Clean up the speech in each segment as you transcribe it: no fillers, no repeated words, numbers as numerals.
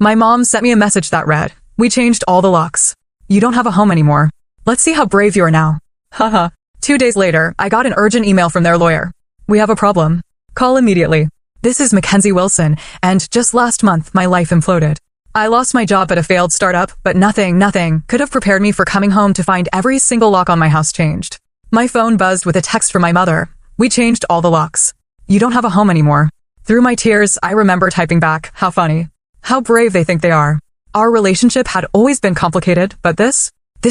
My mom sent me a message that read, "We changed all the locks. You don't have a home anymore. Let's see how brave you are now." Haha. 2 days later, I got an urgent email from their lawyer. "We have a problem. Call immediately. This is Mackenzie Wilson, and just last month my life imploded. I lost my job at a failed startup, but nothing could have prepared me for coming home to find every single lock on my house changed. My phone buzzed with a text from my mother. We changed all the locks. You don't have a home anymore." Through my tears, I remember typing back, "How funny. How brave they think they are." Our relationship had always been complicated, but this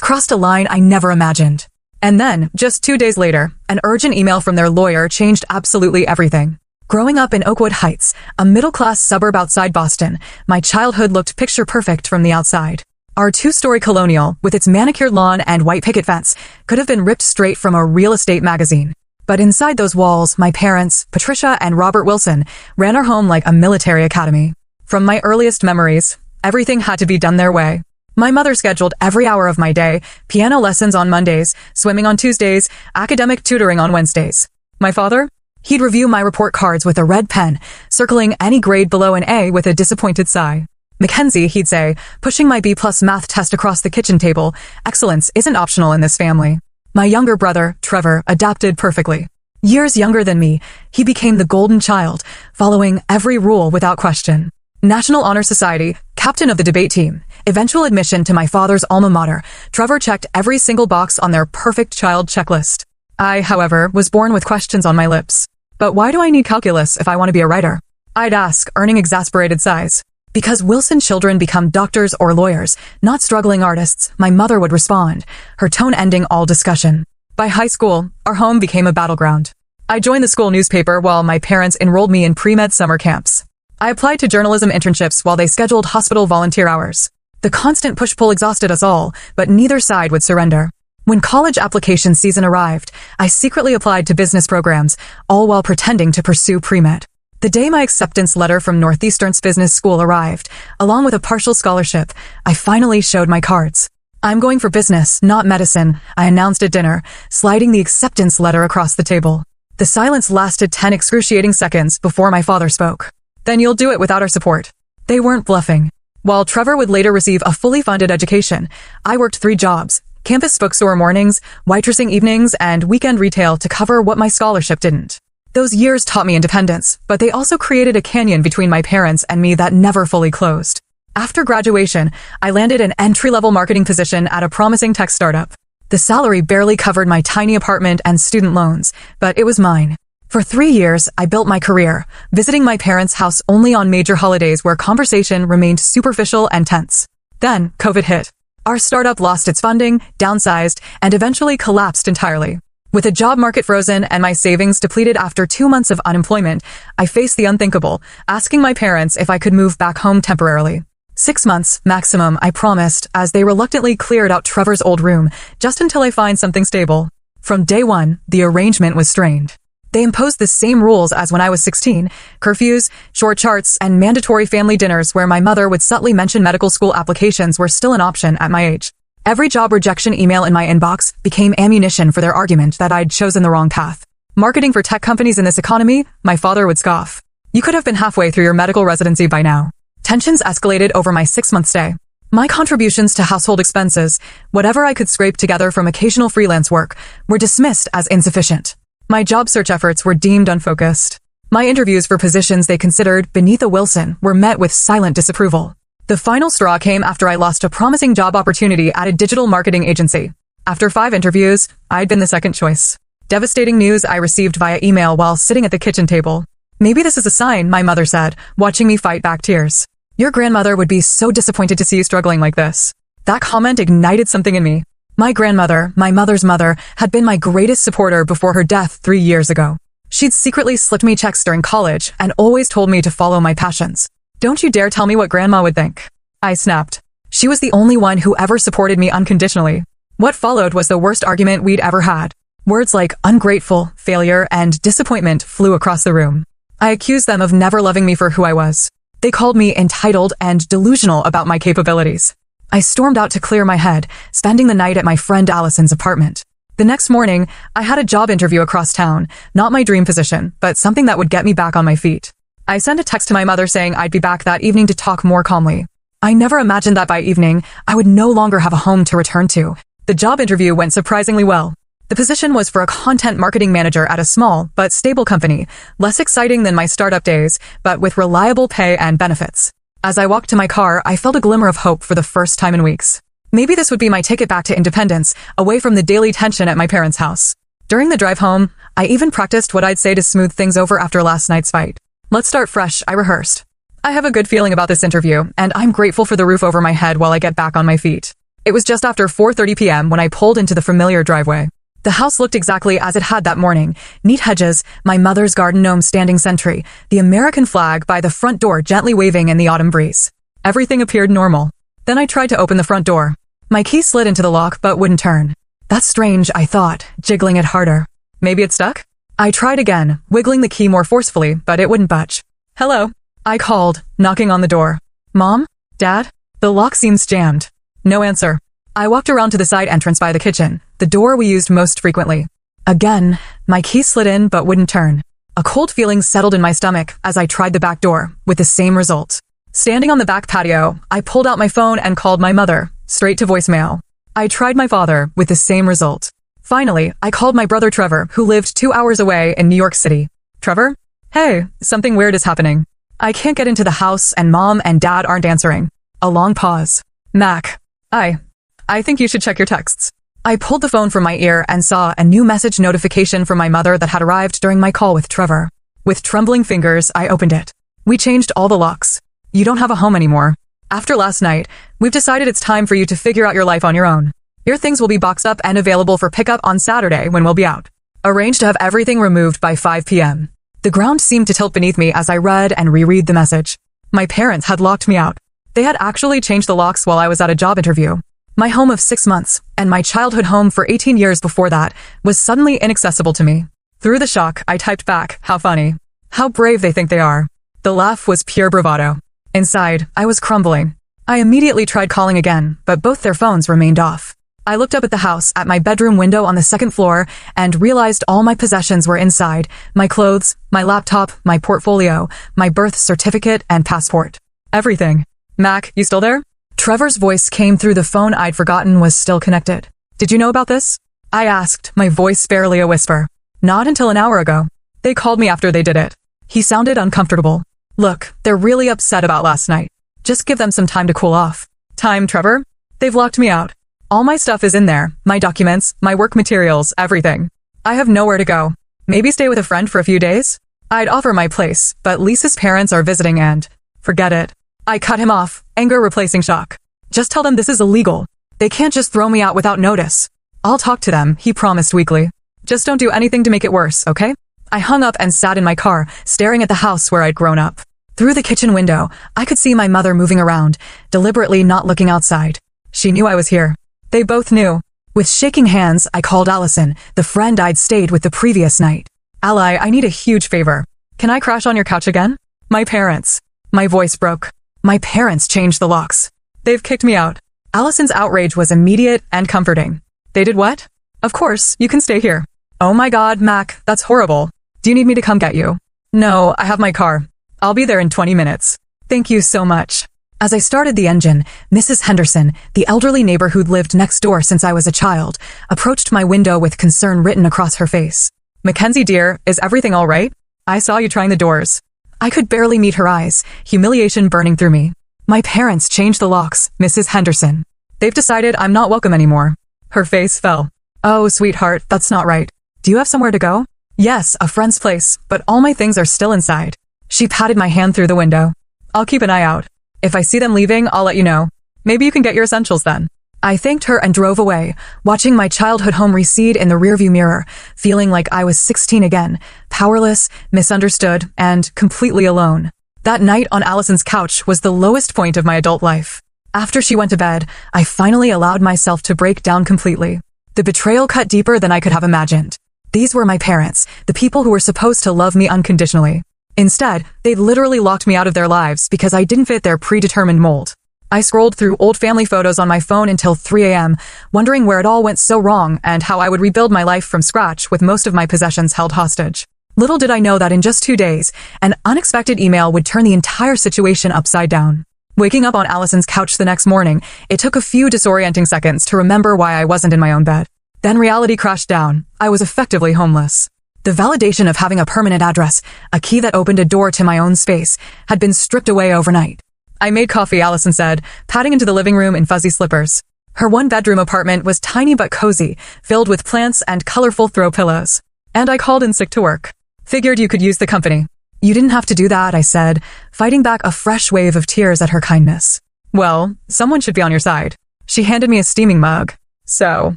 crossed a line I never imagined. And then, just 2 days later, an urgent email from their lawyer changed absolutely everything. Growing up in Oakwood Heights, a middle-class suburb outside Boston, my childhood looked picture-perfect from the outside. Our 2-story colonial, with its manicured lawn and white picket fence, could have been ripped straight from a real estate magazine. But inside those walls, my parents, Patricia and Robert Wilson, ran our home like a military academy. From my earliest memories, everything had to be done their way. My mother scheduled every hour of my day, piano lessons on Mondays, swimming on Tuesdays, academic tutoring on Wednesdays. My father? He'd review my report cards with a red pen, circling any grade below an A with a disappointed sigh. "Mackenzie," he'd say, pushing my B+ math test across the kitchen table, "excellence isn't optional in this family." My younger brother, Trevor, adapted perfectly. Years younger than me, he became the golden child, following every rule without question. National Honor Society, captain of the debate team, eventual admission to my father's alma mater, Trevor checked every single box on their perfect child checklist. I, however, was born with questions on my lips. "But why do I need calculus if I want to be a writer?" I'd ask, earning exasperated sighs. "Because Wilson children become doctors or lawyers, not struggling artists," my mother would respond, her tone ending all discussion. By high school, our home became a battleground. I joined the school newspaper while my parents enrolled me in pre-med summer camps. I applied to journalism internships while they scheduled hospital volunteer hours. The constant push-pull exhausted us all, but neither side would surrender. When college application season arrived, I secretly applied to business programs, all while pretending to pursue pre-med. The day my acceptance letter from Northeastern's business school arrived, along with a partial scholarship, I finally showed my cards. "I'm going for business, not medicine," I announced at dinner, sliding the acceptance letter across the table. The silence lasted 10 excruciating seconds before my father spoke. "Then you'll do it without our support." They weren't bluffing. While Trevor would later receive a fully funded education, I worked 3 jobs: campus bookstore mornings, waitressing evenings, and weekend retail to cover what my scholarship didn't. Those years taught me independence, but they also created a canyon between my parents and me that never fully closed. After graduation, I landed an entry-level marketing position at a promising tech startup. The salary barely covered my tiny apartment and student loans, but it was mine. For 3 years, I built my career, visiting my parents' house only on major holidays where conversation remained superficial and tense. Then, COVID hit. Our startup lost its funding, downsized, and eventually collapsed entirely. With the job market frozen and my savings depleted after 2 months of unemployment, I faced the unthinkable, asking my parents if I could move back home temporarily. 6 months, maximum, I promised, as they reluctantly cleared out Trevor's old room, just until I find something stable. From day one, the arrangement was strained. They imposed the same rules as when I was 16, curfews, short charts, and mandatory family dinners where my mother would subtly mention medical school applications were still an option at my age. Every job rejection email in my inbox became ammunition for their argument that I'd chosen the wrong path. "Marketing for tech companies in this economy?" my father would scoff. "You could have been halfway through your medical residency by now." Tensions escalated over my 6-month stay. My contributions to household expenses, whatever I could scrape together from occasional freelance work, were dismissed as insufficient. My job search efforts were deemed unfocused. My interviews for positions they considered beneath a Wilson were met with silent disapproval. The final straw came after I lost a promising job opportunity at a digital marketing agency. After 5 interviews, I'd been the second choice. Devastating news I received via email while sitting at the kitchen table. "Maybe this is a sign," my mother said, watching me fight back tears. "Your grandmother would be so disappointed to see you struggling like this." That comment ignited something in me. My grandmother, my mother's mother, had been my greatest supporter before her death 3 years ago. She'd secretly slipped me checks during college and always told me to follow my passions. "Don't you dare tell me what Grandma would think." I snapped. She was the only one who ever supported me unconditionally. What followed was the worst argument we'd ever had. Words like ungrateful, failure, and disappointment flew across the room. I accused them of never loving me for who I was. They called me entitled and delusional about my capabilities. I stormed out to clear my head, spending the night at my friend Allison's apartment. The next morning, I had a job interview across town, not my dream position, but something that would get me back on my feet. I sent a text to my mother saying I'd be back that evening to talk more calmly. I never imagined that by evening, I would no longer have a home to return to. The job interview went surprisingly well. The position was for a content marketing manager at a small but stable company, less exciting than my startup days, but with reliable pay and benefits. As I walked to my car, I felt a glimmer of hope for the first time in weeks. Maybe this would be my ticket back to independence, away from the daily tension at my parents' house. During the drive home, I even practiced what I'd say to smooth things over after last night's fight. Let's start fresh, I rehearsed. I have a good feeling about this interview, and I'm grateful for the roof over my head while I get back on my feet. It was just after 4:30 p.m. when I pulled into the familiar driveway. The house looked exactly as it had that morning. Neat hedges, my mother's garden gnome standing sentry, the American flag by the front door gently waving in the autumn breeze. Everything appeared normal. Then I tried to open the front door. My key slid into the lock but wouldn't turn. That's strange, I thought, jiggling it harder. Maybe it stuck? I tried again, wiggling the key more forcefully, but it wouldn't budge. Hello? I called, knocking on the door. Mom? Dad? The lock seems jammed. No answer. I walked around to the side entrance by the kitchen, the door we used most frequently. Again, my key slid in but wouldn't turn. A cold feeling settled in my stomach as I tried the back door, with the same result. Standing on the back patio, I pulled out my phone and called my mother, straight to voicemail. I tried my father, with the same result. Finally, I called my brother Trevor, who lived 2 hours away in New York City. Trevor? Hey, something weird is happening. I can't get into the house and Mom and Dad aren't answering. A long pause. Mac. I think you should check your texts. I pulled the phone from my ear and saw a new message notification from my mother that had arrived during my call with Trevor. With trembling fingers, I opened it. We changed all the locks. You don't have a home anymore. After last night, we've decided it's time for you to figure out your life on your own. Your things will be boxed up and available for pickup on Saturday when we'll be out. Arrange to have everything removed by 5 p.m. The ground seemed to tilt beneath me as I read and reread the message. My parents had locked me out. They had actually changed the locks while I was at a job interview. My home of 6 months, and my childhood home for 18 years before that, was suddenly inaccessible to me. Through the shock, I typed back, how funny. How brave they think they are. The laugh was pure bravado. Inside, I was crumbling. I immediately tried calling again, but both their phones remained off. I looked up at the house, at my bedroom window on the second floor, and realized all my possessions were inside. My clothes, my laptop, my portfolio, my birth certificate and passport. Everything. Mac, you still there? Trevor's voice came through the phone I'd forgotten was still connected. Did you know about this? I asked, my voice barely a whisper. Not until an hour ago. They called me after they did it. He sounded uncomfortable. Look, they're really upset about last night. Just give them some time to cool off. Time, Trevor? They've locked me out. All my stuff is in there. My documents, my work materials, everything. I have nowhere to go. Maybe stay with a friend for a few days? I'd offer my place, but Lisa's parents are visiting and... Forget it. I cut him off, anger replacing shock. Just tell them this is illegal. They can't just throw me out without notice. I'll talk to them, he promised weakly. Just don't do anything to make it worse, okay? I hung up and sat in my car, staring at the house where I'd grown up. Through the kitchen window, I could see my mother moving around, deliberately not looking outside. She knew I was here. They both knew. With shaking hands, I called Allison, the friend I'd stayed with the previous night. Ally, I need a huge favor. Can I crash on your couch again? My parents. My voice broke. My parents changed the locks. They've kicked me out. Allison's outrage was immediate and comforting. They did what? Of course, you can stay here. Oh my God, Mac, that's horrible. Do you need me to come get you? No, I have my car. I'll be there in 20 minutes. Thank you so much. As I started the engine, Mrs. Henderson, the elderly neighbor who'd lived next door since I was a child, approached my window with concern written across her face. Mackenzie dear, is everything all right? I saw you trying the doors. I could barely meet her eyes, humiliation burning through me. My parents changed the locks, Mrs. Henderson. They've decided I'm not welcome anymore. Her face fell. Oh, sweetheart, that's not right. Do you have somewhere to go? Yes, a friend's place, but all my things are still inside. She patted my hand through the window. I'll keep an eye out. If I see them leaving, I'll let you know. Maybe you can get your essentials then. I thanked her and drove away, watching my childhood home recede in the rearview mirror, feeling like I was 16 again, powerless, misunderstood, and completely alone. That night on Allison's couch was the lowest point of my adult life. After she went to bed, I finally allowed myself to break down completely. The betrayal cut deeper than I could have imagined. These were my parents, the people who were supposed to love me unconditionally. Instead, they'd literally locked me out of their lives because I didn't fit their predetermined mold. I scrolled through old family photos on my phone until 3 a.m., wondering where it all went so wrong and how I would rebuild my life from scratch with most of my possessions held hostage. Little did I know that in just 2 days, an unexpected email would turn the entire situation upside down. Waking up on Allison's couch the next morning, it took a few disorienting seconds to remember why I wasn't in my own bed. Then reality crashed down. I was effectively homeless. The validation of having a permanent address, a key that opened a door to my own space, had been stripped away overnight. I made coffee, Allison said, padding into the living room in fuzzy slippers. Her one-bedroom apartment was tiny but cozy, filled with plants and colorful throw pillows. And I called in sick to work. Figured you could use the company. You didn't have to do that, I said, fighting back a fresh wave of tears at her kindness. Well, someone should be on your side. She handed me a steaming mug. So,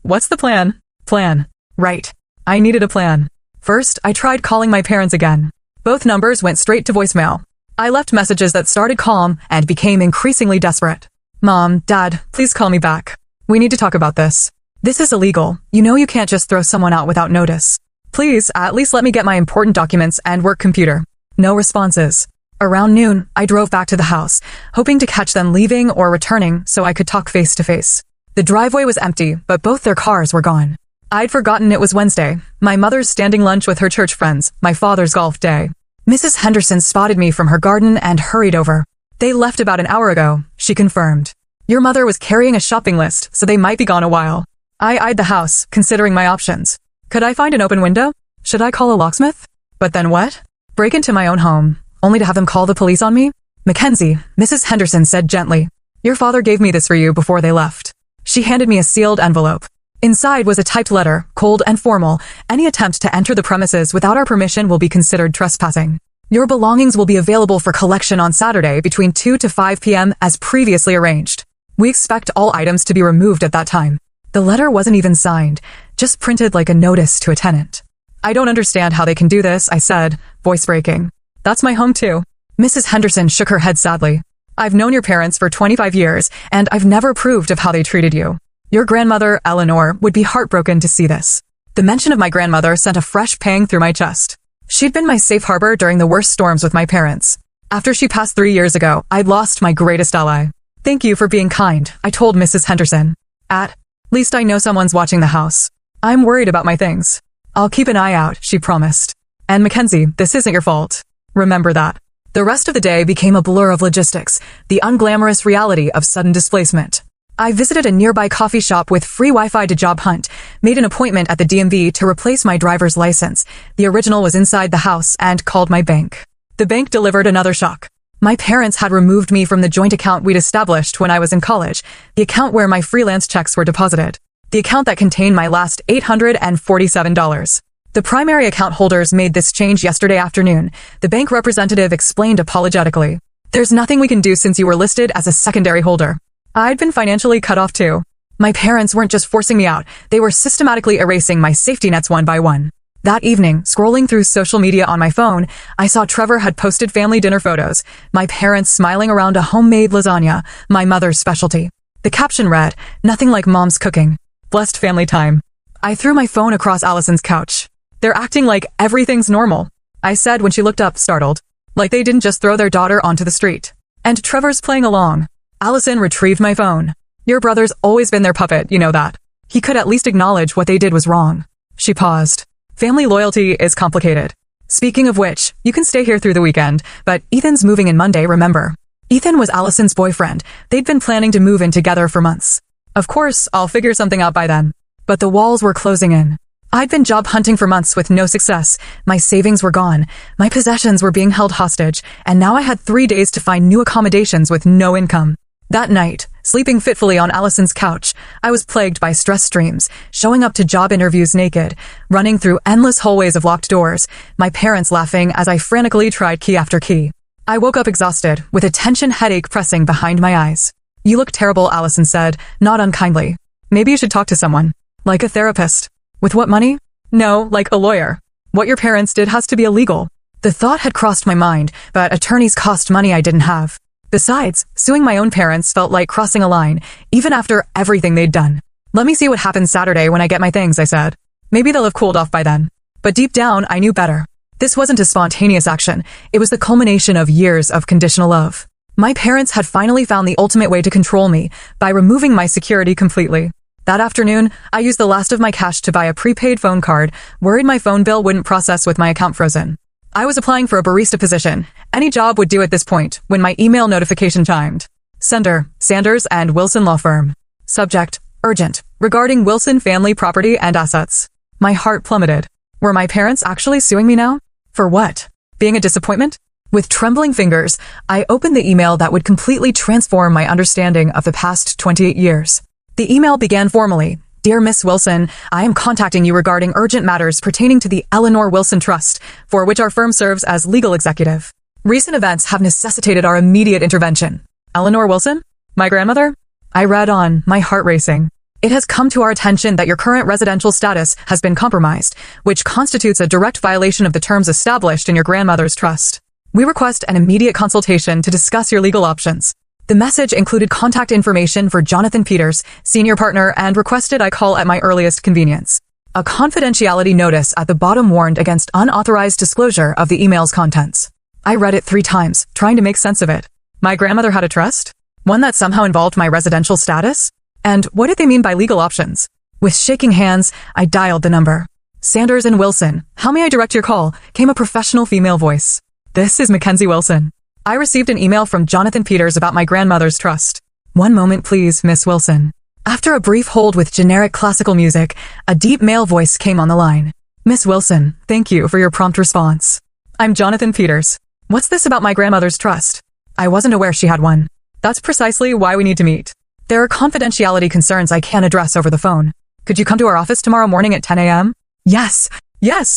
what's the plan? Plan. Right. I needed a plan. First, I tried calling my parents again. Both numbers went straight to voicemail. I left messages that started calm and became increasingly desperate. Mom, Dad, please call me back. We need to talk about this. This is illegal. You know you can't just throw someone out without notice. Please, at least let me get my important documents and work computer. No responses. Around noon, I drove back to the house, hoping to catch them leaving or returning so I could talk face to face. The driveway was empty, but both their cars were gone. I'd forgotten it was Wednesday, my mother's standing lunch with her church friends, my father's golf day. Mrs. Henderson spotted me from her garden and hurried over. They left about an hour ago, she confirmed. Your mother was carrying a shopping list, so they might be gone a while. I eyed the house, considering my options. Could I find an open window? Should I call a locksmith? But then what? Break into my own home, only to have them call the police on me? Mackenzie, Mrs. Henderson said gently. Your father gave me this for you before they left. She handed me a sealed envelope. Inside was a typed letter, cold and formal. Any attempt to enter the premises without our permission will be considered trespassing. Your belongings will be available for collection on Saturday between 2 to 5 p.m. as previously arranged. We expect all items to be removed at that time. The letter wasn't even signed, just printed like a notice to a tenant. I don't understand how they can do this, I said, voice breaking. That's my home too. Mrs. Henderson shook her head sadly. I've known your parents for 25 years, and I've never approved of how they treated you. Your grandmother, Eleanor, would be heartbroken to see this. The mention of my grandmother sent a fresh pang through my chest. She'd been my safe harbor during the worst storms with my parents. After she passed 3 years ago, I'd lost my greatest ally. Thank you for being kind, I told Mrs. Henderson. At least I know someone's watching the house. I'm worried about my things. I'll keep an eye out, she promised. And Mackenzie, this isn't your fault. Remember that. The rest of the day became a blur of logistics, the unglamorous reality of sudden displacement. I visited a nearby coffee shop with free Wi-Fi to job hunt, made an appointment at the DMV to replace my driver's license. The original was inside the house, and called my bank. The bank delivered another shock. My parents had removed me from the joint account we'd established when I was in college, the account where my freelance checks were deposited, the account that contained my last $847. The primary account holders made this change yesterday afternoon, the bank representative explained apologetically. There's nothing we can do since you were listed as a secondary holder. I'd been financially cut off too. My parents weren't just forcing me out, they were systematically erasing my safety nets one by one. That evening, scrolling through social media on my phone, I saw Trevor had posted family dinner photos, my parents smiling around a homemade lasagna, my mother's specialty. The caption read, "Nothing like mom's cooking. Blessed family time." I threw my phone across Allison's couch. They're acting like everything's normal, I said when she looked up, startled. Like they didn't just throw their daughter onto the street. And Trevor's playing along. Allison retrieved my phone. Your brother's always been their puppet, you know that. He could at least acknowledge what they did was wrong. She paused. Family loyalty is complicated. Speaking of which, you can stay here through the weekend, but Ethan's moving in Monday, remember? Ethan was Allison's boyfriend. They'd been planning to move in together for months. Of course, I'll figure something out by then. But the walls were closing in. I'd been job hunting for months with no success. My savings were gone. My possessions were being held hostage, and now I had 3 days to find new accommodations with no income. That night, sleeping fitfully on Allison's couch, I was plagued by stress dreams, showing up to job interviews naked, running through endless hallways of locked doors, my parents laughing as I frantically tried key after key. I woke up exhausted, with a tension headache pressing behind my eyes. You look terrible, Allison said, not unkindly. Maybe you should talk to someone. Like a therapist. With what money? No, like a lawyer. What your parents did has to be illegal. The thought had crossed my mind, but attorneys cost money I didn't have. Besides, suing my own parents felt like crossing a line, even after everything they'd done. Let me see what happens Saturday when I get my things, I said. Maybe they'll have cooled off by then. But deep down, I knew better. This wasn't a spontaneous action. It was the culmination of years of conditional love. My parents had finally found the ultimate way to control me by removing my security completely. That afternoon, I used the last of my cash to buy a prepaid phone card, worried my phone bill wouldn't process with my account frozen. I was applying for a barista position, Any job would do at this point when my email notification chimed. Sender, Sanders and Wilson Law Firm. Subject, urgent, regarding Wilson family property and assets. My heart plummeted. Were my parents actually suing me now? For what? Being a disappointment? With trembling fingers, I opened the email that would completely transform my understanding of the past 28 years. The email began formally. Dear Miss Wilson, I am contacting you regarding urgent matters pertaining to the Eleanor Wilson Trust, for which our firm serves as legal executive. Recent events have necessitated our immediate intervention. Eleanor Wilson? My grandmother? I read on, my heart racing. It has come to our attention that your current residential status has been compromised, which constitutes a direct violation of the terms established in your grandmother's trust. We request an immediate consultation to discuss your legal options. The message included contact information for Jonathan Peters, senior partner, and requested I call at my earliest convenience. A confidentiality notice at the bottom warned against unauthorized disclosure of the email's contents. I read it 3 times, trying to make sense of it. My grandmother had a trust? One that somehow involved my residential status? And what did they mean by legal options? With shaking hands, I dialed the number. Sanders and Wilson, how may I direct your call? Came a professional female voice. This is Mackenzie Wilson. I received an email from Jonathan Peters about my grandmother's trust. One moment, please, Miss Wilson. After a brief hold with generic classical music, a deep male voice came on the line. Miss Wilson, thank you for your prompt response. I'm Jonathan Peters. What's this about my grandmother's trust? I wasn't aware she had one. That's precisely why we need to meet. There are confidentiality concerns I can't address over the phone. Could you come to our office tomorrow morning at 10 a.m.? Yes,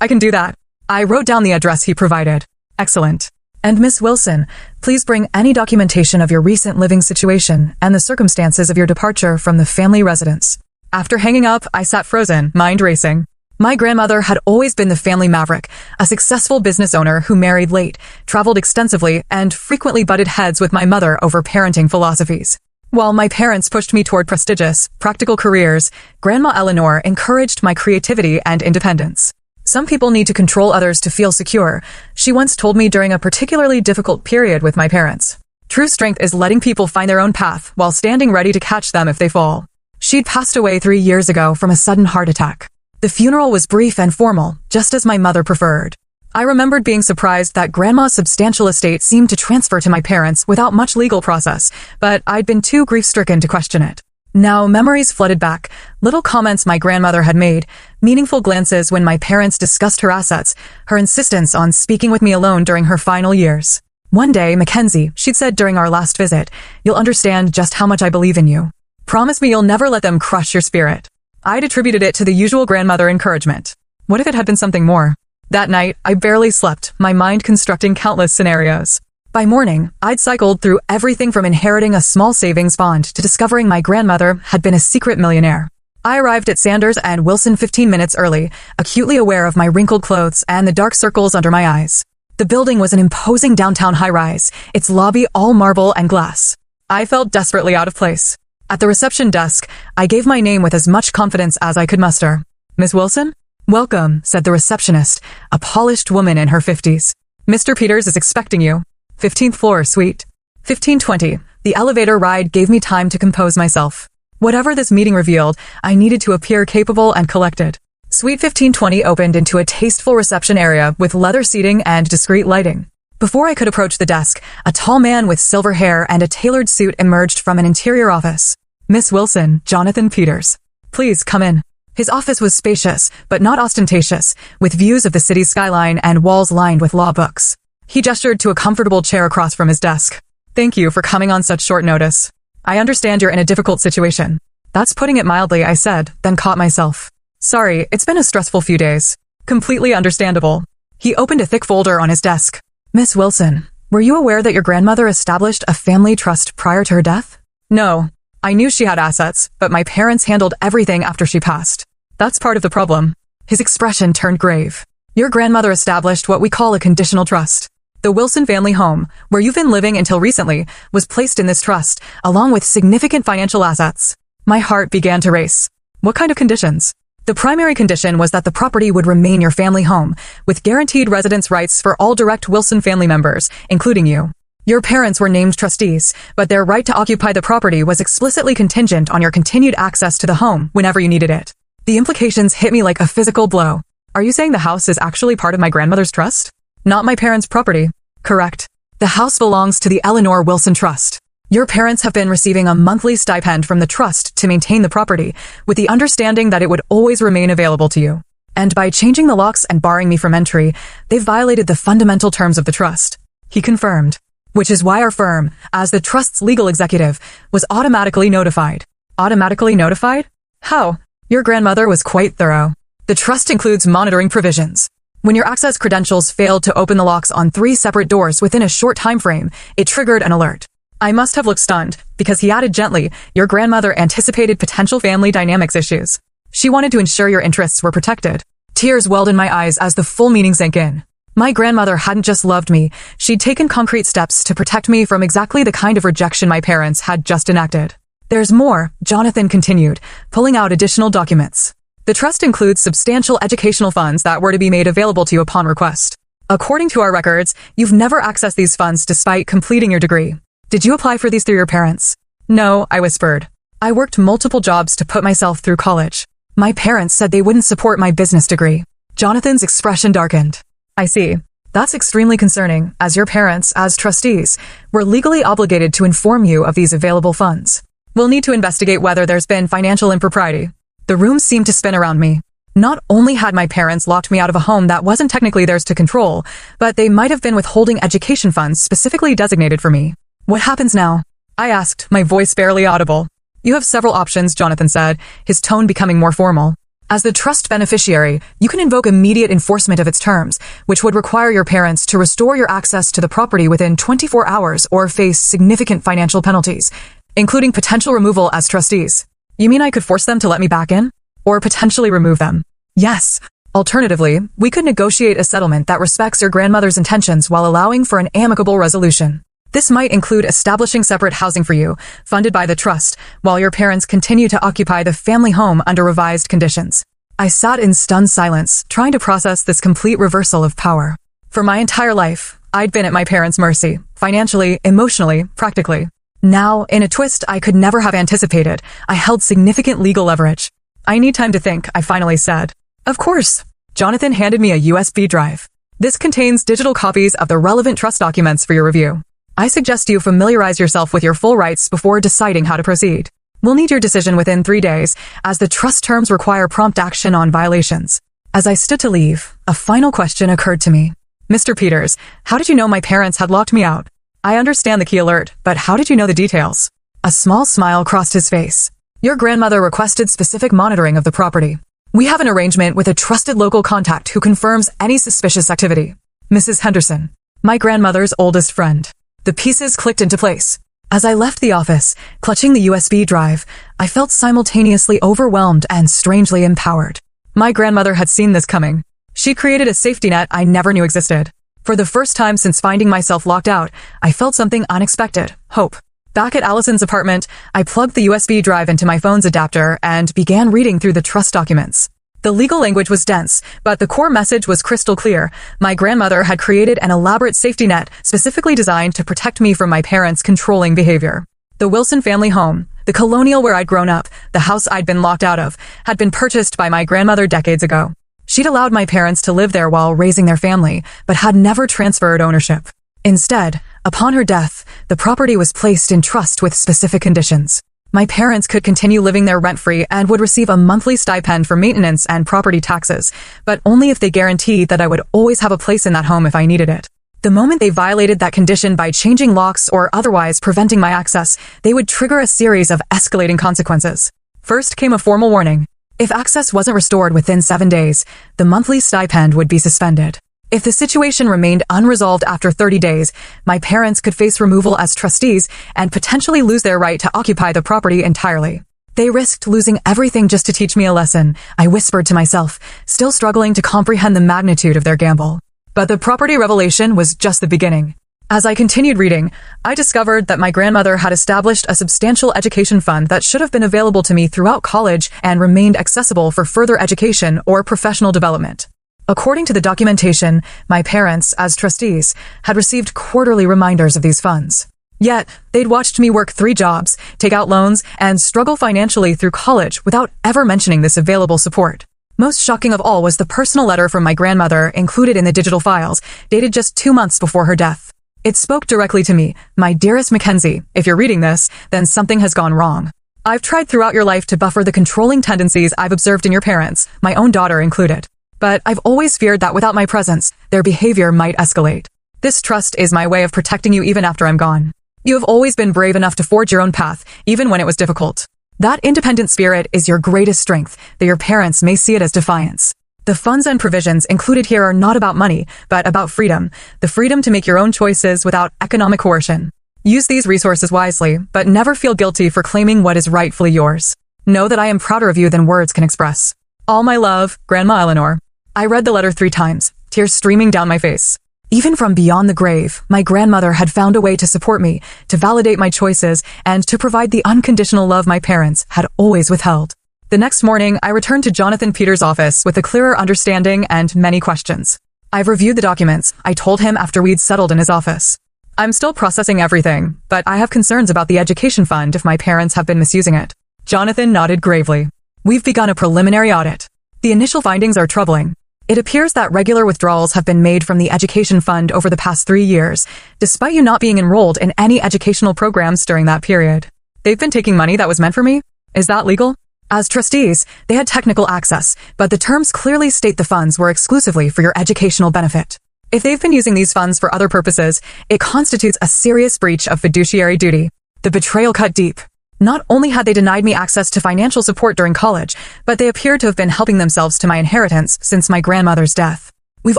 I can do that. I wrote down the address he provided. Excellent. And Miss Wilson, please bring any documentation of your recent living situation and the circumstances of your departure from the family residence. After hanging up, I sat frozen, mind racing. My grandmother had always been the family maverick, a successful business owner who married late, traveled extensively, and frequently butted heads with my mother over parenting philosophies. While my parents pushed me toward prestigious, practical careers, Grandma Eleanor encouraged my creativity and independence. Some people need to control others to feel secure, she once told me during a particularly difficult period with my parents. True strength is letting people find their own path while standing ready to catch them if they fall. She'd passed away 3 years ago from a sudden heart attack. The funeral was brief and formal, just as my mother preferred. I remembered being surprised that Grandma's substantial estate seemed to transfer to my parents without much legal process, but I'd been too grief-stricken to question it. Now memories flooded back, little comments my grandmother had made, meaningful glances when my parents discussed her assets, her insistence on speaking with me alone during her final years. One day, Mackenzie, she'd said during our last visit, you'll understand just how much I believe in you. Promise me you'll never let them crush your spirit. I'd attributed it to the usual grandmother encouragement. What if it had been something more? That night, I barely slept, my mind constructing countless scenarios. By morning, I'd cycled through everything from inheriting a small savings bond to discovering my grandmother had been a secret millionaire. I arrived at Sanders and Wilson 15 minutes early, acutely aware of my wrinkled clothes and the dark circles under my eyes. The building was an imposing downtown high-rise, its lobby all marble and glass. I felt desperately out of place. At the reception desk, I gave my name with as much confidence as I could muster. Miss Wilson? Welcome, said the receptionist, a polished woman in her 50s. Mr. Peters is expecting you. 15th floor, suite 1520. The elevator ride gave me time to compose myself. Whatever this meeting revealed, I needed to appear capable and collected. Suite 1520 opened into a tasteful reception area with leather seating and discreet lighting. Before I could approach the desk, a tall man with silver hair and a tailored suit emerged from an interior office. Miss Wilson, Jonathan Peters. Please come in. His office was spacious, but not ostentatious, with views of the city's skyline and walls lined with law books. He gestured to a comfortable chair across from his desk. Thank you for coming on such short notice. I understand you're in a difficult situation. That's putting it mildly, I said, then caught myself. Sorry, it's been a stressful few days. Completely understandable. He opened a thick folder on his desk. Miss Wilson, were you aware that your grandmother established a family trust prior to her death? No. I knew she had assets, but my parents handled everything after she passed. That's part of the problem. His expression turned grave. Your grandmother established what we call a conditional trust. The Wilson family home, where you've been living until recently, was placed in this trust, along with significant financial assets. My heart began to race. What kind of conditions? The primary condition was that the property would remain your family home, with guaranteed residence rights for all direct Wilson family members, including you. Your parents were named trustees, but their right to occupy the property was explicitly contingent on your continued access to the home whenever you needed it. The implications hit me like a physical blow. Are you saying the house is actually part of my grandmother's trust? Not my parents' property. Correct. The house belongs to the Eleanor Wilson Trust. Your parents have been receiving a monthly stipend from the trust to maintain the property, with the understanding that it would always remain available to you. And by changing the locks and barring me from entry, they've violated the fundamental terms of the trust. He confirmed. Which is why our firm, as the trust's legal executive, was automatically notified. Automatically notified? How? Your grandmother was quite thorough. The trust includes monitoring provisions. When your access credentials failed to open the locks on 3 separate doors within a short time frame, it triggered an alert. I must have looked stunned, because he added gently, your grandmother anticipated potential family dynamics issues. She wanted to ensure your interests were protected. Tears welled in my eyes as the full meaning sank in. My grandmother hadn't just loved me, she'd taken concrete steps to protect me from exactly the kind of rejection my parents had just enacted. There's more, Jonathan continued, pulling out additional documents. The trust includes substantial educational funds that were to be made available to you upon request. According to our records, you've never accessed these funds despite completing your degree. Did you apply for these through your parents? No, I whispered. I worked multiple jobs to put myself through college. My parents said they wouldn't support my business degree. Jonathan's expression darkened. I see. That's extremely concerning, as your parents, as trustees, were legally obligated to inform you of these available funds. We'll need to investigate whether there's been financial impropriety. The room seemed to spin around me. Not only had my parents locked me out of a home that wasn't technically theirs to control, but they might have been withholding education funds specifically designated for me. What happens now? I asked, my voice barely audible. You have several options, Jonathan said, his tone becoming more formal. As the trust beneficiary, you can invoke immediate enforcement of its terms, which would require your parents to restore your access to the property within 24 hours or face significant financial penalties, including potential removal as trustees. You mean I could force them to let me back in? Or potentially remove them? Yes. Alternatively, we could negotiate a settlement that respects your grandmother's intentions while allowing for an amicable resolution. This might include establishing separate housing for you, funded by the trust, while your parents continue to occupy the family home under revised conditions. I sat in stunned silence, trying to process this complete reversal of power. For my entire life, I'd been at my parents' mercy, financially, emotionally, practically. Now, in a twist I could never have anticipated, I held significant legal leverage. I need time to think, I finally said. Of course. Jonathan handed me a USB drive. This contains digital copies of the relevant trust documents for your review. I suggest you familiarize yourself with your full rights before deciding how to proceed. We'll need your decision within 3 days, as the trust terms require prompt action on violations. As I stood to leave, a final question occurred to me. Mr. Peters, how did you know my parents had locked me out? I understand the key alert, but how did you know the details? A small smile crossed his face. Your grandmother requested specific monitoring of the property. We have an arrangement with a trusted local contact who confirms any suspicious activity. Mrs. Henderson, my grandmother's oldest friend. The pieces clicked into place. As I left the office, clutching the USB drive, I felt simultaneously overwhelmed and strangely empowered. My grandmother had seen this coming. She created a safety net I never knew existed. For the first time since finding myself locked out, I felt something unexpected, hope. Back at Allison's apartment, I plugged the USB drive into my phone's adapter and began reading through the trust documents. The legal language was dense, but the core message was crystal clear. My grandmother had created an elaborate safety net specifically designed to protect me from my parents' controlling behavior. The Wilson family home, the colonial where I'd grown up, the house I'd been locked out of, had been purchased by my grandmother decades ago. She'd allowed my parents to live there while raising their family, but had never transferred ownership. Instead, upon her death, the property was placed in trust with specific conditions. My parents could continue living there rent-free and would receive a monthly stipend for maintenance and property taxes, but only if they guaranteed that I would always have a place in that home if I needed it. The moment they violated that condition by changing locks or otherwise preventing my access, they would trigger a series of escalating consequences. First came a formal warning. If access wasn't restored within 7 days, the monthly stipend would be suspended. If the situation remained unresolved after 30 days, my parents could face removal as trustees and potentially lose their right to occupy the property entirely. They risked losing everything just to teach me a lesson, I whispered to myself, still struggling to comprehend the magnitude of their gamble. But the property revelation was just the beginning. As I continued reading, I discovered that my grandmother had established a substantial education fund that should have been available to me throughout college and remained accessible for further education or professional development. According to the documentation, my parents, as trustees, had received quarterly reminders of these funds. Yet, they'd watched me work 3 jobs, take out loans, and struggle financially through college without ever mentioning this available support. Most shocking of all was the personal letter from my grandmother included in the digital files, dated just 2 months before her death. It spoke directly to me. My dearest Mackenzie, if you're reading this, then something has gone wrong. I've tried throughout your life to buffer the controlling tendencies I've observed in your parents, my own daughter included. But I've always feared that without my presence, their behavior might escalate. This trust is my way of protecting you even after I'm gone. You have always been brave enough to forge your own path, even when it was difficult. That independent spirit is your greatest strength, though your parents may see it as defiance. The funds and provisions included here are not about money, but about freedom, the freedom to make your own choices without economic coercion. Use these resources wisely, but never feel guilty for claiming what is rightfully yours. Know that I am prouder of you than words can express. All my love, Grandma Eleanor. I read the letter 3 times, tears streaming down my face. Even from beyond the grave, my grandmother had found a way to support me, to validate my choices, and to provide the unconditional love my parents had always withheld. The next morning, I returned to Jonathan Peters' office with a clearer understanding and many questions. I've reviewed the documents, I told him after we'd settled in his office. I'm still processing everything, but I have concerns about the education fund if my parents have been misusing it. Jonathan nodded gravely. We've begun a preliminary audit. The initial findings are troubling. It appears that regular withdrawals have been made from the education fund over the past 3 years, despite you not being enrolled in any educational programs during that period. They've been taking money that was meant for me? Is that legal? As trustees, they had technical access, but the terms clearly state the funds were exclusively for your educational benefit. If they've been using these funds for other purposes, it constitutes a serious breach of fiduciary duty. The betrayal cut deep. Not only had they denied me access to financial support during college, but they appeared to have been helping themselves to my inheritance since my grandmother's death. We've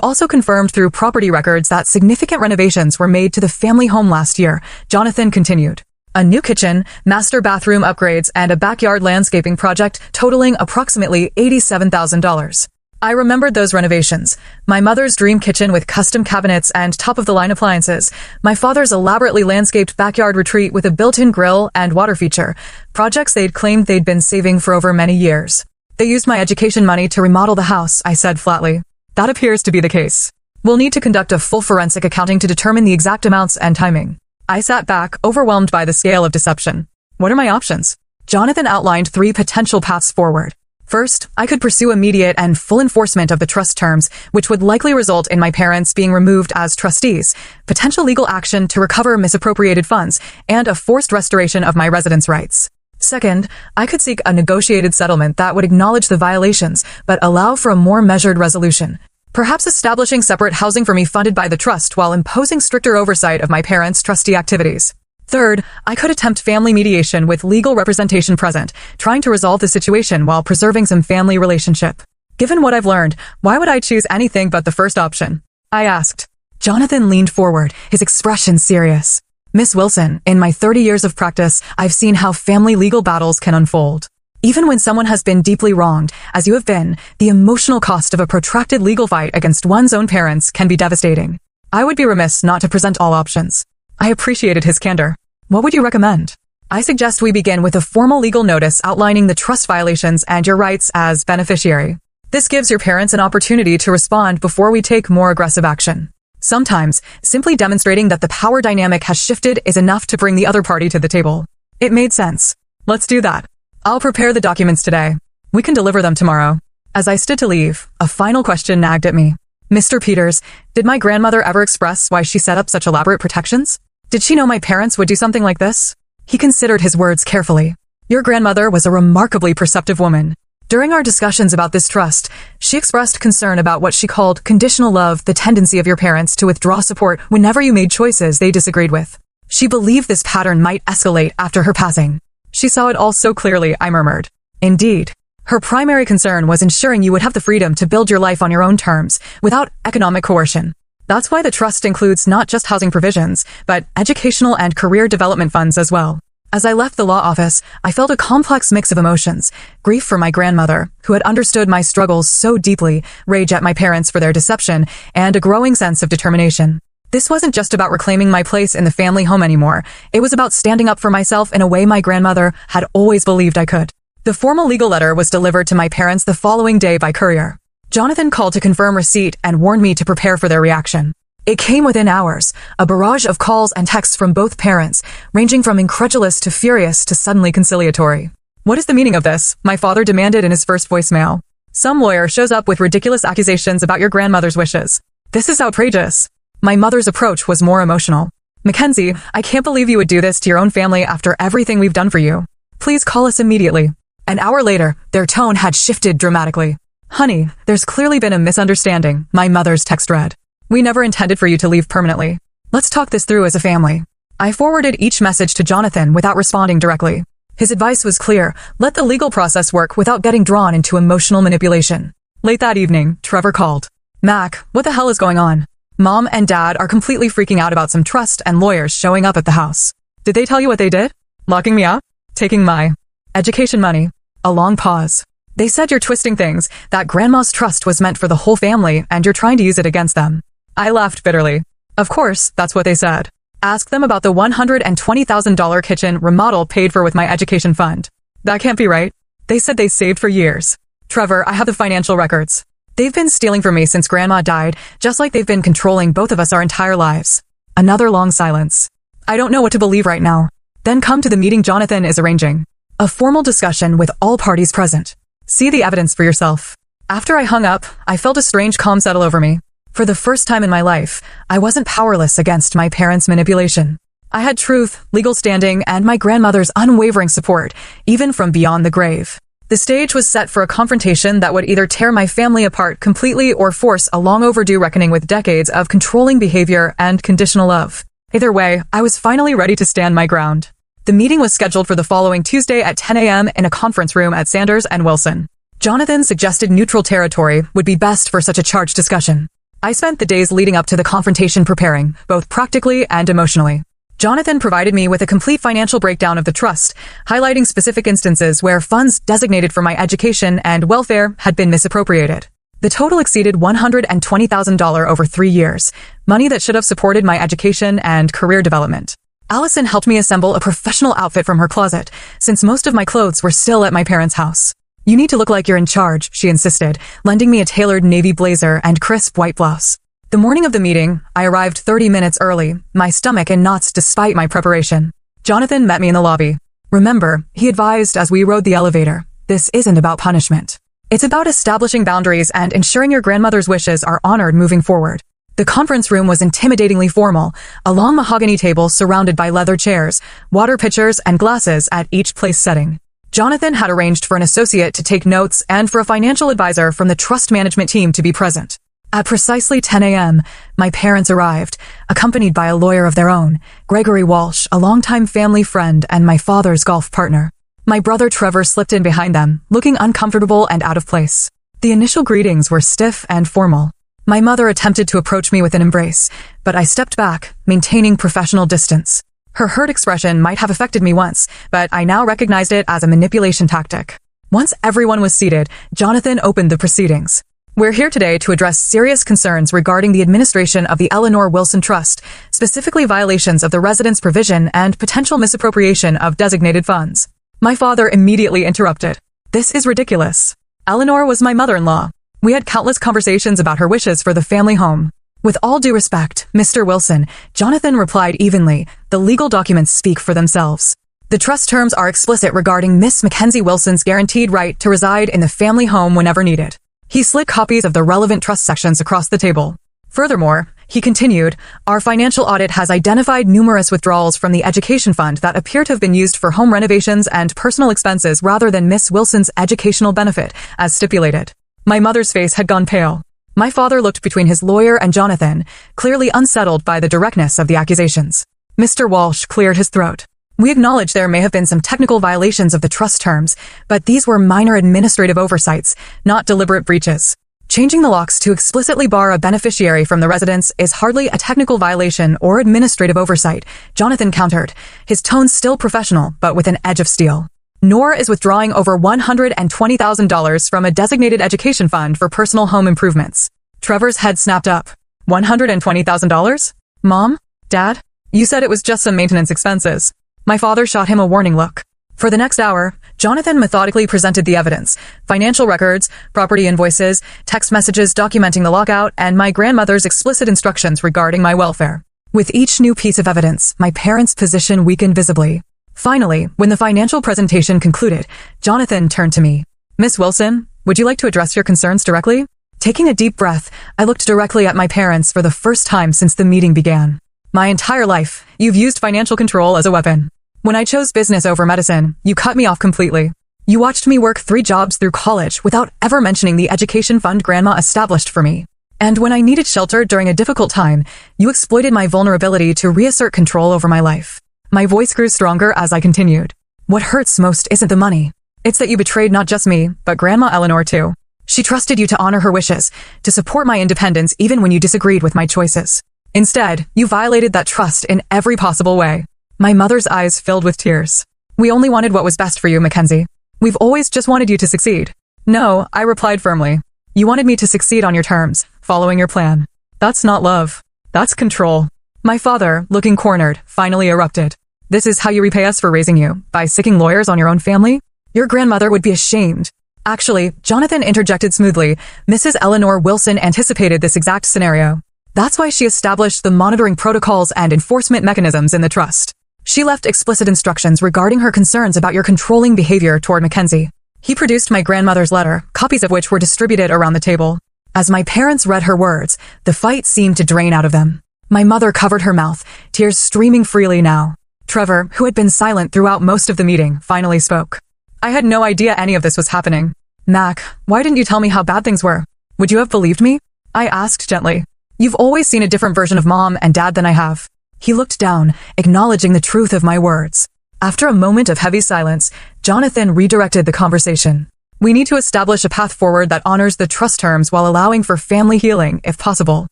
also confirmed through property records that significant renovations were made to the family home last year, Jonathan continued. A new kitchen, master bathroom upgrades, and a backyard landscaping project totaling approximately $87,000. I remembered those renovations. My mother's dream kitchen with custom cabinets and top-of-the-line appliances. My father's elaborately landscaped backyard retreat with a built-in grill and water feature. Projects they'd claimed they'd been saving for over many years. They used my education money to remodel the house, I said flatly. That appears to be the case. We'll need to conduct a full forensic accounting to determine the exact amounts and timing. I sat back, overwhelmed by the scale of deception. What are my options? Jonathan outlined 3 potential paths forward. First, I could pursue immediate and full enforcement of the trust terms, which would likely result in my parents being removed as trustees, potential legal action to recover misappropriated funds, and a forced restoration of my residence rights. Second, I could seek a negotiated settlement that would acknowledge the violations, but allow for a more measured resolution. Perhaps establishing separate housing for me funded by the trust while imposing stricter oversight of my parents' trustee activities. Third, I could attempt family mediation with legal representation present, trying to resolve the situation while preserving some family relationship. Given what I've learned, why would I choose anything but the first option? I asked. Jonathan leaned forward, his expression serious. Miss Wilson, in my 30 years of practice, I've seen how family legal battles can unfold. Even when someone has been deeply wronged, as you have been, the emotional cost of a protracted legal fight against one's own parents can be devastating. I would be remiss not to present all options. I appreciated his candor. What would you recommend? I suggest we begin with a formal legal notice outlining the trust violations and your rights as beneficiary. This gives your parents an opportunity to respond before we take more aggressive action. Sometimes, simply demonstrating that the power dynamic has shifted is enough to bring the other party to the table. It made sense. Let's do that. I'll prepare the documents today. We can deliver them tomorrow. As I stood to leave, a final question nagged at me. Mr. Peters, did my grandmother ever express why she set up such elaborate protections? Did she know my parents would do something like this? He considered his words carefully. Your grandmother was a remarkably perceptive woman. During our discussions about this trust, she expressed concern about what she called conditional love, the tendency of your parents to withdraw support whenever you made choices they disagreed with. She believed this pattern might escalate after her passing. She saw it all so clearly, I murmured. Indeed. Her primary concern was ensuring you would have the freedom to build your life on your own terms, without economic coercion. That's why the trust includes not just housing provisions, but educational and career development funds as well. As I left the law office, I felt a complex mix of emotions: grief for my grandmother, who had understood my struggles so deeply, rage at my parents for their deception, and a growing sense of determination. This wasn't just about reclaiming my place in the family home anymore. It was about standing up for myself in a way my grandmother had always believed I could. The formal legal letter was delivered to my parents the following day by courier. Jonathan called to confirm receipt and warned me to prepare for their reaction. It came within hours, a barrage of calls and texts from both parents, ranging from incredulous to furious to suddenly conciliatory. What is the meaning of this? My father demanded in his first voicemail. Some lawyer shows up with ridiculous accusations about your grandmother's wishes. This is outrageous. My mother's approach was more emotional. Mackenzie, I can't believe you would do this to your own family after everything we've done for you. Please call us immediately. An hour later, their tone had shifted dramatically. Honey, there's clearly been a misunderstanding, my mother's text read. We never intended for you to leave permanently. Let's talk this through as a family. I forwarded each message to Jonathan without responding directly. His advice was clear: let the legal process work without getting drawn into emotional manipulation. Late that evening, Trevor called. Mac, what the hell is going on? Mom and Dad are completely freaking out about some trust and lawyers showing up at the house. Did they tell you what they did? Locking me up? Taking my education money. A long pause. They said you're twisting things, that Grandma's trust was meant for the whole family and you're trying to use it against them. I laughed bitterly. Of course, that's what they said. Ask them about the $120,000 kitchen remodel paid for with my education fund. That can't be right. They said they saved for years. Trevor, I have the financial records. They've been stealing from me since Grandma died, just like they've been controlling both of us our entire lives. Another long silence. I don't know what to believe right now. Then come to the meeting Jonathan is arranging. A formal discussion with all parties present. See the evidence for yourself. After I hung up, I felt a strange calm settle over me. For the first time in my life, I wasn't powerless against my parents' manipulation. I had truth, legal standing, and my grandmother's unwavering support, even from beyond the grave. The stage was set for a confrontation that would either tear my family apart completely or force a long overdue reckoning with decades of controlling behavior and conditional love. Either way, I was finally ready to stand my ground. The meeting was scheduled for the following Tuesday at 10 a.m. in a conference room at Sanders and Wilson. Jonathan suggested neutral territory would be best for such a charged discussion. I spent the days leading up to the confrontation preparing, both practically and emotionally. Jonathan provided me with a complete financial breakdown of the trust, highlighting specific instances where funds designated for my education and welfare had been misappropriated. The total exceeded $120,000 over 3 years, money that should have supported my education and career development. Allison helped me assemble a professional outfit from her closet, since most of my clothes were still at my parents' house. You need to look like you're in charge, she insisted, lending me a tailored navy blazer and crisp white blouse. The morning of the meeting, I arrived 30 minutes early, my stomach in knots despite my preparation. Jonathan met me in the lobby. Remember, he advised as we rode the elevator, this isn't about punishment. It's about establishing boundaries and ensuring your grandmother's wishes are honored moving forward. The conference room was intimidatingly formal, a long mahogany table surrounded by leather chairs, water pitchers, and glasses at each place setting. Jonathan had arranged for an associate to take notes and for a financial advisor from the trust management team to be present. At precisely 10 a.m., my parents arrived, accompanied by a lawyer of their own, Gregory Walsh, a longtime family friend and my father's golf partner. My brother Trevor slipped in behind them, looking uncomfortable and out of place. The initial greetings were stiff and formal. My mother attempted to approach me with an embrace, but I stepped back, maintaining professional distance. Her hurt expression might have affected me once, but I now recognized it as a manipulation tactic. Once everyone was seated, Jonathan opened the proceedings. We're here today to address serious concerns regarding the administration of the Eleanor Wilson Trust, specifically violations of the residence provision and potential misappropriation of designated funds. My father immediately interrupted. This is ridiculous. Eleanor was my mother-in-law. We had countless conversations about her wishes for the family home. With all due respect, Mr. Wilson, Jonathan replied evenly, the legal documents speak for themselves. The trust terms are explicit regarding Miss Mackenzie Wilson's guaranteed right to reside in the family home whenever needed. He slid copies of the relevant trust sections across the table. Furthermore, he continued, our financial audit has identified numerous withdrawals from the education fund that appear to have been used for home renovations and personal expenses rather than Miss Wilson's educational benefit, as stipulated. My mother's face had gone pale. My father looked between his lawyer and Jonathan, clearly unsettled by the directness of the accusations. Mr. Walsh cleared his throat. We acknowledge there may have been some technical violations of the trust terms, but these were minor administrative oversights, not deliberate breaches. Changing the locks to explicitly bar a beneficiary from the residence is hardly a technical violation or administrative oversight, Jonathan countered, his tone still professional but with an edge of steel. Nor is withdrawing over $120,000 from a designated education fund for personal home improvements. Trevor's head snapped up. $120,000? Mom? Dad? You said it was just some maintenance expenses. My father shot him a warning look. For the next hour, Jonathan methodically presented the evidence, financial records, property invoices, text messages documenting the lockout, and my grandmother's explicit instructions regarding my welfare. With each new piece of evidence, my parents' position weakened visibly. Finally, when the financial presentation concluded, Jonathan turned to me. Miss Wilson, would you like to address your concerns directly? Taking a deep breath, I looked directly at my parents for the first time since the meeting began. My entire life, you've used financial control as a weapon. When I chose business over medicine, you cut me off completely. You watched me work 3 jobs through college without ever mentioning the education fund Grandma established for me. And when I needed shelter during a difficult time, you exploited my vulnerability to reassert control over my life. My voice grew stronger as I continued. What hurts most isn't the money. It's that you betrayed not just me, but Grandma Eleanor too. She trusted you to honor her wishes, to support my independence even when you disagreed with my choices. Instead, you violated that trust in every possible way. My mother's eyes filled with tears. We only wanted what was best for you, Mackenzie. We've always just wanted you to succeed. No, I replied firmly. You wanted me to succeed on your terms, following your plan. That's not love. That's control. My father, looking cornered, finally erupted. This is how you repay us for raising you, by sicking lawyers on your own family? Your grandmother would be ashamed. Actually, Jonathan interjected smoothly. Mrs. Eleanor Wilson anticipated this exact scenario. That's why she established the monitoring protocols and enforcement mechanisms in the trust. She left explicit instructions regarding her concerns about your controlling behavior toward Mackenzie. He produced my grandmother's letter, copies of which were distributed around the table. As my parents read her words, the fight seemed to drain out of them. My mother covered her mouth, tears streaming freely now. Trevor, who had been silent throughout most of the meeting, finally spoke. I had no idea any of this was happening. Mac, why didn't you tell me how bad things were? Would you have believed me? I asked gently. You've always seen a different version of Mom and Dad than I have. He looked down, acknowledging the truth of my words. After a moment of heavy silence, Jonathan redirected the conversation. We need to establish a path forward that honors the trust terms while allowing for family healing, if possible.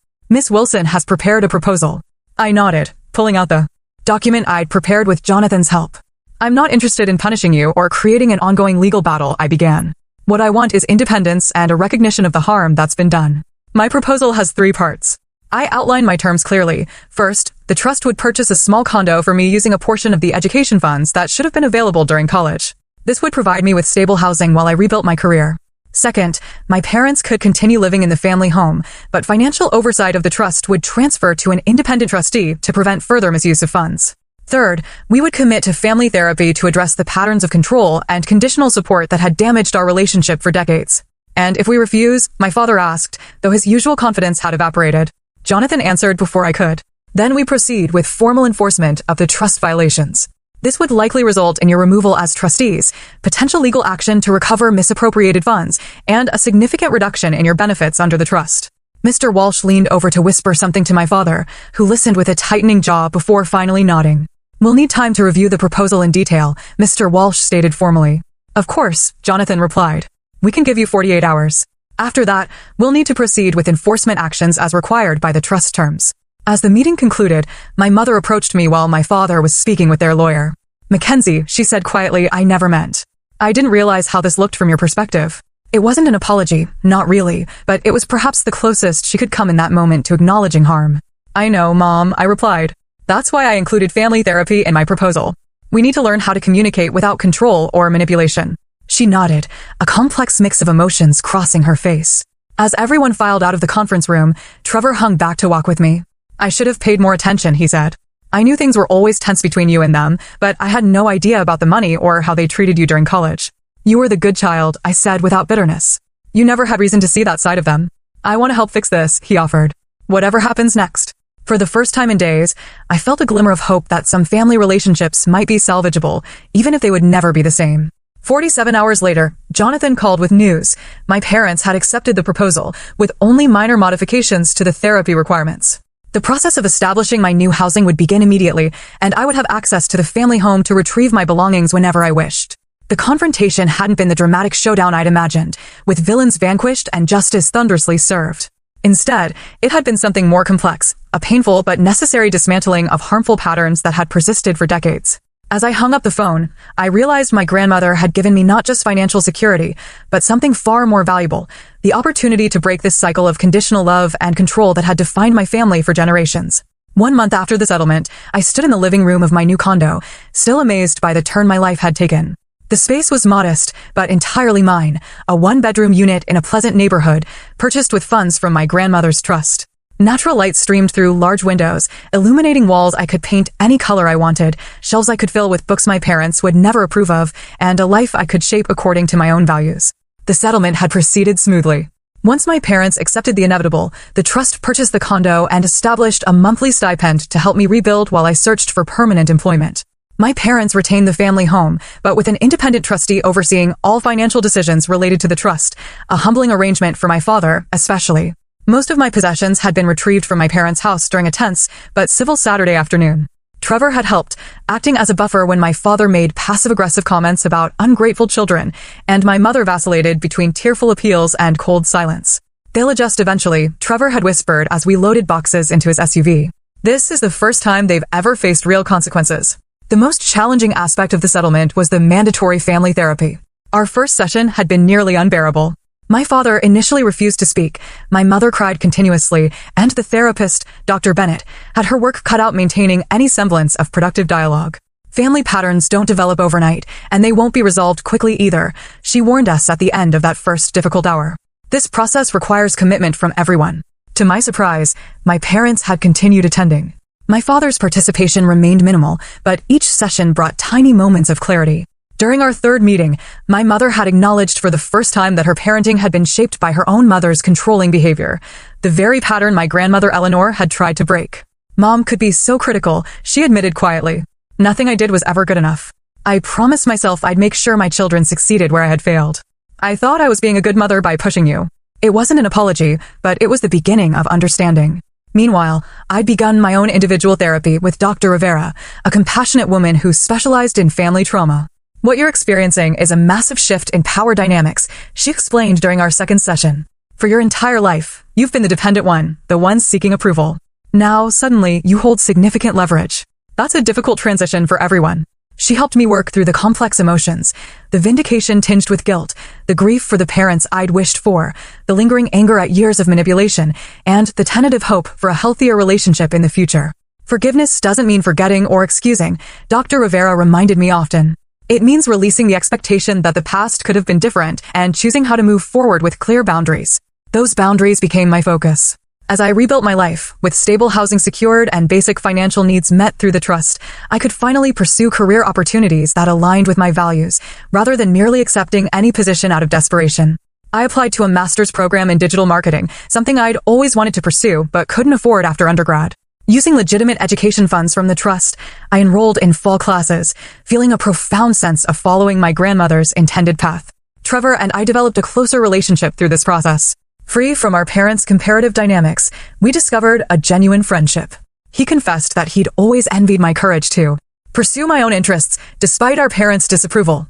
Miss Wilson has prepared a proposal. I nodded, pulling out the document I'd prepared with Jonathan's help. I'm not interested in punishing you or creating an ongoing legal battle, I began. What I want is independence and a recognition of the harm that's been done. My proposal has 3 parts. I outline my terms clearly. First, the trust would purchase a small condo for me using a portion of the education funds that should have been available during college. This would provide me with stable housing while I rebuilt my career. Second, my parents could continue living in the family home, but financial oversight of the trust would transfer to an independent trustee to prevent further misuse of funds. Third, we would commit to family therapy to address the patterns of control and conditional support that had damaged our relationship for decades. And if we refuse, my father asked, though his usual confidence had evaporated. Jonathan answered before I could. Then we proceed with formal enforcement of the trust violations. This would likely result in your removal as trustees, potential legal action to recover misappropriated funds, and a significant reduction in your benefits under the trust. Mr. Walsh leaned over to whisper something to my father, who listened with a tightening jaw before finally nodding. We'll need time to review the proposal in detail, Mr. Walsh stated formally. Of course, Jonathan replied. We can give you 48 hours. After that, we'll need to proceed with enforcement actions as required by the trust terms. As the meeting concluded, my mother approached me while my father was speaking with their lawyer. Mackenzie, she said quietly, I never meant. I didn't realize how this looked from your perspective. It wasn't an apology, not really, but it was perhaps the closest she could come in that moment to acknowledging harm. I know, Mom, I replied. That's why I included family therapy in my proposal. We need to learn how to communicate without control or manipulation. She nodded, a complex mix of emotions crossing her face. As everyone filed out of the conference room, Trevor hung back to walk with me. I should have paid more attention, he said. I knew things were always tense between you and them, but I had no idea about the money or how they treated you during college. You were the good child, I said without bitterness. You never had reason to see that side of them. I want to help fix this, he offered. Whatever happens next. For the first time in days, I felt a glimmer of hope that some family relationships might be salvageable, even if they would never be the same. 47 hours later, Jonathan called with news. My parents had accepted the proposal, with only minor modifications to the therapy requirements. The process of establishing my new housing would begin immediately, and I would have access to the family home to retrieve my belongings whenever I wished. The confrontation hadn't been the dramatic showdown I'd imagined, with villains vanquished and justice thunderously served. Instead, it had been something more complex, a painful but necessary dismantling of harmful patterns that had persisted for decades. As I hung up the phone, I realized my grandmother had given me not just financial security, but something far more valuable, the opportunity to break this cycle of conditional love and control that had defined my family for generations. 1 month after the settlement, I stood in the living room of my new condo, still amazed by the turn my life had taken. The space was modest, but entirely mine, a 1-bedroom unit in a pleasant neighborhood, purchased with funds from my grandmother's trust. Natural light streamed through large windows, illuminating walls I could paint any color I wanted, shelves I could fill with books my parents would never approve of, and a life I could shape according to my own values. The settlement had proceeded smoothly. Once my parents accepted the inevitable, the trust purchased the condo and established a monthly stipend to help me rebuild while I searched for permanent employment. My parents retained the family home, but with an independent trustee overseeing all financial decisions related to the trust, a humbling arrangement for my father, especially. Most of my possessions had been retrieved from my parents' house during a tense but civil Saturday afternoon. Trevor had helped, acting as a buffer when my father made passive-aggressive comments about ungrateful children, and my mother vacillated between tearful appeals and cold silence. "They'll adjust eventually," Trevor had whispered as we loaded boxes into his SUV. This is the first time they've ever faced real consequences. The most challenging aspect of the settlement was the mandatory family therapy. Our first session had been nearly unbearable. My father initially refused to speak, my mother cried continuously, and the therapist, Dr. Bennett, had her work cut out maintaining any semblance of productive dialogue. Family patterns don't develop overnight, and they won't be resolved quickly either, she warned us at the end of that first difficult hour. This process requires commitment from everyone. To my surprise, my parents had continued attending. My father's participation remained minimal, but each session brought tiny moments of clarity. During our third meeting, my mother had acknowledged for the first time that her parenting had been shaped by her own mother's controlling behavior, the very pattern my grandmother Eleanor had tried to break. "Mom could be so critical," she admitted quietly. "Nothing I did was ever good enough. I promised myself I'd make sure my children succeeded where I had failed. I thought I was being a good mother by pushing you." It wasn't an apology, but it was the beginning of understanding. Meanwhile, I'd begun my own individual therapy with Dr. Rivera, a compassionate woman who specialized in family trauma. "What you're experiencing is a massive shift in power dynamics," she explained during our second session. "For your entire life, you've been the dependent one, the one seeking approval. Now, suddenly, you hold significant leverage. That's a difficult transition for everyone." She helped me work through the complex emotions, the vindication tinged with guilt, the grief for the parents I'd wished for, the lingering anger at years of manipulation, and the tentative hope for a healthier relationship in the future. "Forgiveness doesn't mean forgetting or excusing," Dr. Rivera reminded me often. "It means releasing the expectation that the past could have been different and choosing how to move forward with clear boundaries." Those boundaries became my focus. As I rebuilt my life, with stable housing secured and basic financial needs met through the trust, I could finally pursue career opportunities that aligned with my values, rather than merely accepting any position out of desperation. I applied to a master's program in digital marketing, something I'd always wanted to pursue but couldn't afford after undergrad. Using legitimate education funds from the trust, I enrolled in fall classes, feeling a profound sense of following my grandmother's intended path. Trevor and I developed a closer relationship through this process. Free from our parents' comparative dynamics, we discovered a genuine friendship. He confessed that he'd always envied my courage to pursue my own interests despite our parents' disapproval.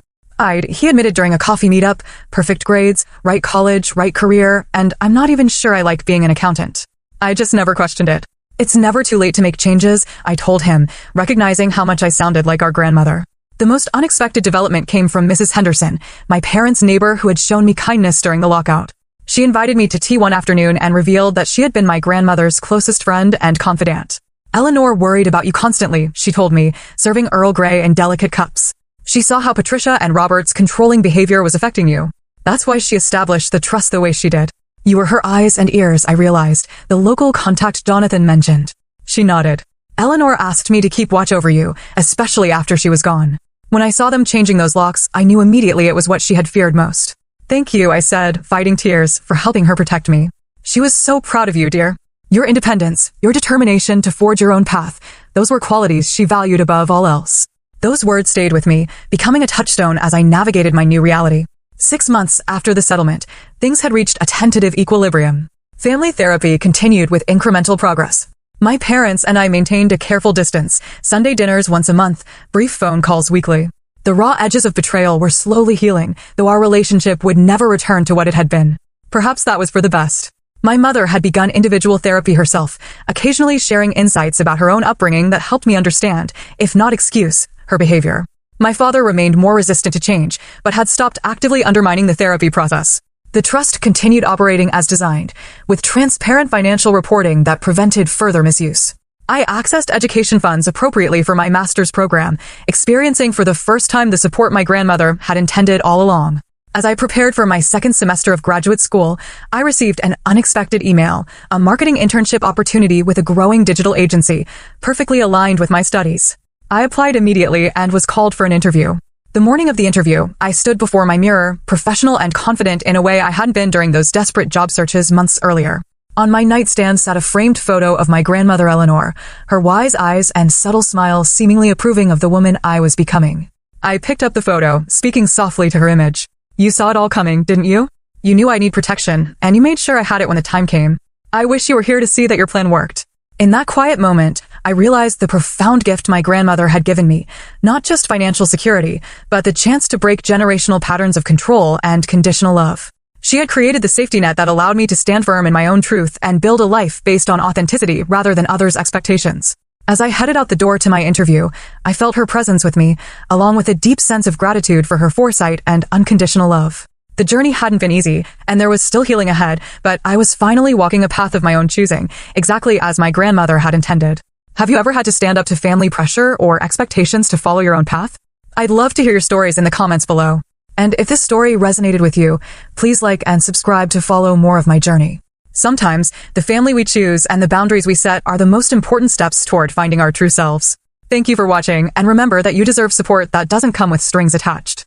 He admitted during a coffee meetup, perfect grades, right college, right career, and I'm not even sure I like being an accountant. I just never questioned it. "It's never too late to make changes," I told him, recognizing how much I sounded like our grandmother. The most unexpected development came from Mrs. Henderson, my parents' neighbor who had shown me kindness during the lockout. She invited me to tea one afternoon and revealed that she had been my grandmother's closest friend and confidant. "Eleanor worried about you constantly," she told me, serving Earl Grey in delicate cups. "She saw how Patricia and Robert's controlling behavior was affecting you. That's why she established the trust the way she did." "You were her eyes and ears," I realized, the local contact Jonathan mentioned. She nodded. "Eleanor asked me to keep watch over you, especially after she was gone. When I saw them changing those locks, I knew immediately it was what she had feared most." "Thank you," I said, fighting tears, for helping her protect me. "She was so proud of you, dear. Your independence, your determination to forge your own path, those were qualities she valued above all else." Those words stayed with me, becoming a touchstone as I navigated my new reality. 6 months after the settlement, things had reached a tentative equilibrium. Family therapy continued with incremental progress. My parents and I maintained a careful distance, Sunday dinners once a month, brief phone calls weekly. The raw edges of betrayal were slowly healing, though our relationship would never return to what it had been. Perhaps that was for the best. My mother had begun individual therapy herself, occasionally sharing insights about her own upbringing that helped me understand, if not excuse, her behavior. My father remained more resistant to change, but had stopped actively undermining the therapy process. The trust continued operating as designed, with transparent financial reporting that prevented further misuse. I accessed education funds appropriately for my master's program, experiencing for the first time the support my grandmother had intended all along. As I prepared for my second semester of graduate school, I received an unexpected email, a marketing internship opportunity with a growing digital agency, perfectly aligned with my studies. I applied immediately and was called for an interview. The morning of the interview, I stood before my mirror, professional and confident in a way I hadn't been during those desperate job searches months earlier. On my nightstand sat a framed photo of my grandmother Eleanor, her wise eyes and subtle smile seemingly approving of the woman I was becoming. I picked up the photo, speaking softly to her image. You saw it all coming, didn't you? You knew I need protection, and you made sure I had it when the time came. I wish you were here to see that your plan worked. In that quiet moment, I realized the profound gift my grandmother had given me, not just financial security, but the chance to break generational patterns of control and conditional love. She had created the safety net that allowed me to stand firm in my own truth and build a life based on authenticity rather than others' expectations. As I headed out the door to my interview, I felt her presence with me, along with a deep sense of gratitude for her foresight and unconditional love. The journey hadn't been easy, and there was still healing ahead, but I was finally walking a path of my own choosing, exactly as my grandmother had intended. Have you ever had to stand up to family pressure or expectations to follow your own path? I'd love to hear your stories in the comments below. And if this story resonated with you, please like and subscribe to follow more of my journey. Sometimes, the family we choose and the boundaries we set are the most important steps toward finding our true selves. Thank you for watching, and remember that you deserve support that doesn't come with strings attached.